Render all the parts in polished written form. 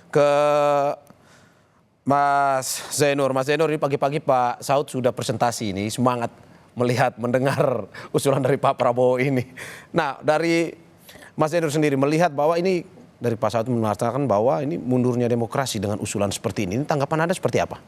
ke Mas Zainur. Mas Zainur, ini pagi-pagi Pak Saud sudah presentasi ini, semangat melihat, mendengar usulan dari Pak Prabowo ini. Nah, dari Mas Zainur sendiri melihat bahwa ini, dari Pak Saud mengatakan bahwa ini mundurnya demokrasi dengan usulan seperti ini tanggapan Anda seperti apa?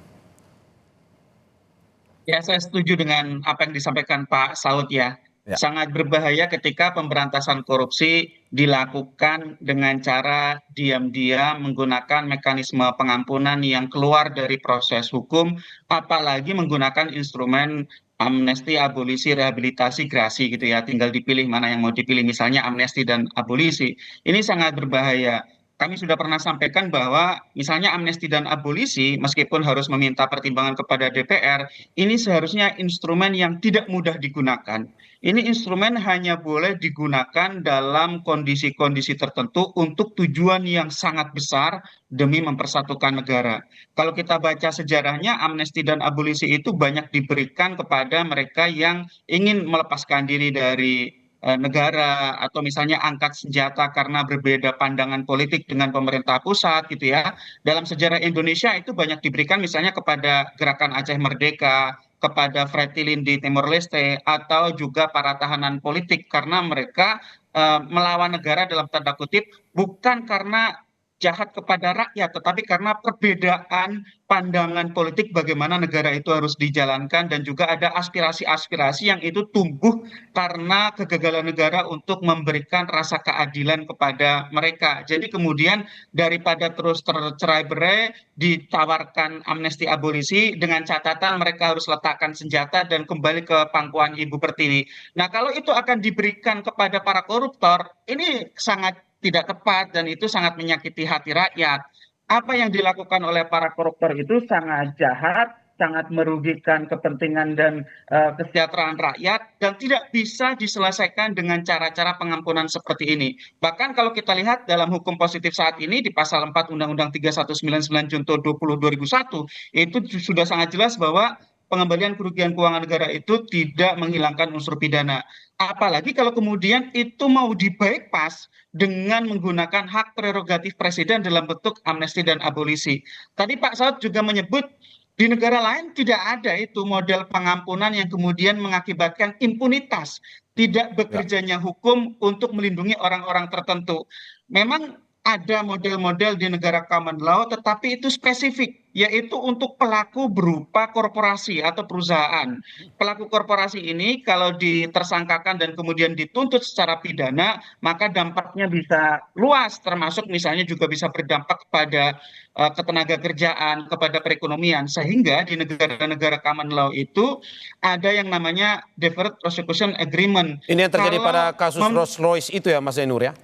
Ya, saya setuju dengan apa yang disampaikan Pak Saud ya. Ya. Sangat berbahaya ketika pemberantasan korupsi dilakukan dengan cara diam-diam menggunakan mekanisme pengampunan yang keluar dari proses hukum, apalagi menggunakan instrumen amnesti, abolisi, rehabilitasi, gerasi gitu ya. Tinggal dipilih mana yang mau dipilih, misalnya amnesti dan abolisi. Ini sangat berbahaya. Kami sudah pernah sampaikan bahwa misalnya amnesti dan abolisi, meskipun harus meminta pertimbangan kepada DPR, ini seharusnya instrumen yang tidak mudah digunakan. Ini instrumen hanya boleh digunakan dalam kondisi-kondisi tertentu untuk tujuan yang sangat besar demi mempersatukan negara. Kalau kita baca sejarahnya, amnesti dan abolisi itu banyak diberikan kepada mereka yang ingin melepaskan diri dari negara, atau misalnya angkat senjata karena berbeda pandangan politik dengan pemerintah pusat gitu ya. Dalam sejarah Indonesia itu banyak diberikan misalnya kepada Gerakan Aceh Merdeka, kepada Fretilin di Timor Leste, atau juga para tahanan politik karena mereka melawan negara dalam tanda kutip bukan karena jahat kepada rakyat, tetapi karena perbedaan pandangan politik bagaimana negara itu harus dijalankan, dan juga ada aspirasi-aspirasi yang itu tumbuh karena kegagalan negara untuk memberikan rasa keadilan kepada mereka. Jadi kemudian daripada terus tercerai-berai, ditawarkan amnesti abolisi dengan catatan mereka harus letakkan senjata dan kembali ke pangkuan Ibu Pertiwi. Nah, kalau itu akan diberikan kepada para koruptor, ini sangat tidak tepat dan itu sangat menyakiti hati rakyat. Apa yang dilakukan oleh para koruptor itu sangat jahat, sangat merugikan kepentingan dan kesejahteraan rakyat, dan tidak bisa diselesaikan dengan cara-cara pengampunan seperti ini. Bahkan kalau kita lihat dalam hukum positif saat ini di pasal 4 Undang-Undang 3199 Junto 20 2001, itu sudah sangat jelas bahwa pengembalian kerugian keuangan negara itu tidak menghilangkan unsur pidana. Apalagi kalau kemudian itu mau di-bypass dengan menggunakan hak prerogatif presiden dalam bentuk amnesti dan abolisi. Tadi Pak Saud juga menyebut di negara lain tidak ada itu model pengampunan yang kemudian mengakibatkan impunitas, tidak Ya. bekerjanya hukum untuk melindungi orang-orang tertentu. Memang ada model-model di negara common law, tetapi itu spesifik, yaitu untuk pelaku berupa korporasi atau perusahaan. Pelaku korporasi ini kalau ditersangkakan dan kemudian dituntut secara pidana, maka dampaknya bisa luas, termasuk misalnya juga bisa berdampak kepada ketenaga kerjaan, kepada perekonomian. Sehingga di negara-negara common law itu ada yang namanya deferred prosecution agreement. Ini yang terjadi pada Kalau kasus Rolls Royce itu ya Mas Zainur ya?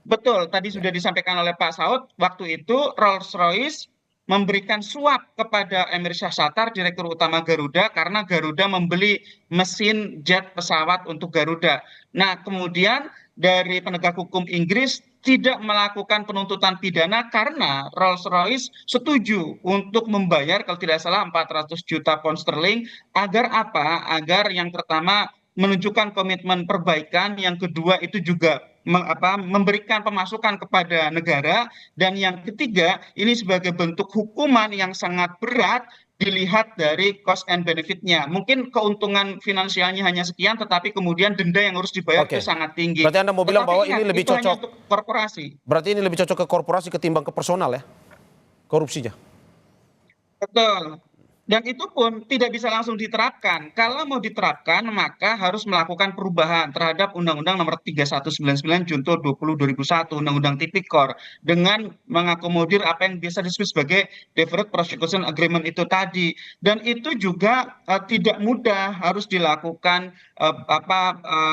Betul, tadi Ya. sudah disampaikan oleh Pak Saud, waktu itu Rolls-Royce memberikan suap kepada Emir Syahsatar, Direktur Utama Garuda, karena Garuda membeli mesin jet pesawat untuk Garuda. Nah, kemudian dari penegak hukum Inggris tidak melakukan penuntutan pidana karena Rolls-Royce setuju untuk membayar kalau tidak salah 400 juta pound sterling, agar apa? Agar yang pertama menunjukkan komitmen perbaikan, yang kedua itu juga memberikan pemasukan kepada negara, dan yang ketiga ini sebagai bentuk hukuman yang sangat berat dilihat dari cost and benefit-nya. Mungkin keuntungan finansialnya hanya sekian, tetapi kemudian denda yang harus dibayar itu Oke. sangat tinggi. Berarti Anda mau bilang bahwa Tetapi ini ingat, lebih itu hanya cocok, untuk korporasi. berarti ini lebih cocok ke korporasi ketimbang ke personal ya, korupsinya? Betul. Dan itu pun tidak bisa langsung diterapkan. Kalau mau diterapkan, maka harus melakukan perubahan terhadap Undang-Undang Nomor 3199 Junto 20 2001, Undang-Undang Tipikor, dengan mengakomodir apa yang biasa disebut sebagai deferred prosecution agreement itu tadi. Dan itu juga tidak mudah, harus dilakukan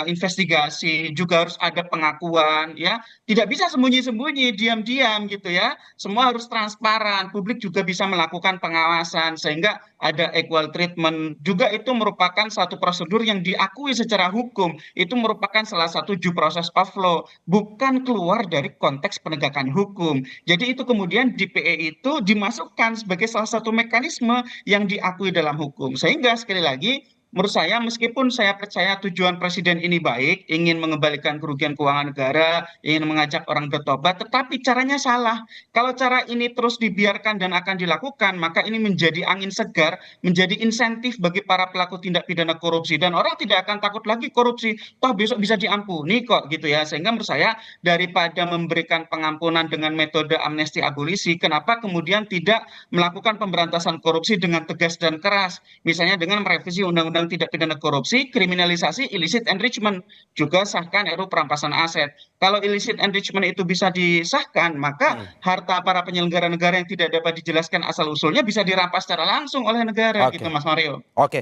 investigasi, juga harus ada pengakuan, ya. Tidak bisa sembunyi-sembunyi, diam-diam gitu ya. Semua harus transparan, publik juga bisa melakukan pengawasan sehingga ada equal treatment. Juga itu merupakan satu prosedur yang diakui secara hukum. Itu merupakan salah satu due process of law, bukan keluar dari konteks penegakan hukum. Jadi itu kemudian di PE itu dimasukkan sebagai salah satu mekanisme yang diakui dalam hukum. Sehingga sekali lagi menurut saya meskipun saya percaya tujuan presiden ini baik, ingin mengembalikan kerugian keuangan negara, ingin mengajak orang bertobat, tetapi caranya salah. Kalau cara ini terus dibiarkan dan akan dilakukan, maka ini menjadi angin segar, menjadi insentif bagi para pelaku tindak pidana korupsi, dan orang tidak akan takut lagi korupsi, toh besok bisa diampuni kok gitu ya. Sehingga menurut saya daripada memberikan pengampunan dengan metode amnesti abolisi, kenapa kemudian tidak melakukan pemberantasan korupsi dengan tegas dan keras, misalnya dengan merevisi undang-undang tidak pidana korupsi, kriminalisasi illicit enrichment, juga sahkan RUU perampasan aset. Kalau illicit enrichment itu bisa disahkan, maka harta para penyelenggara negara yang tidak dapat dijelaskan asal usulnya bisa dirampas secara langsung oleh negara gitu Oke. Mas Mario. Oke,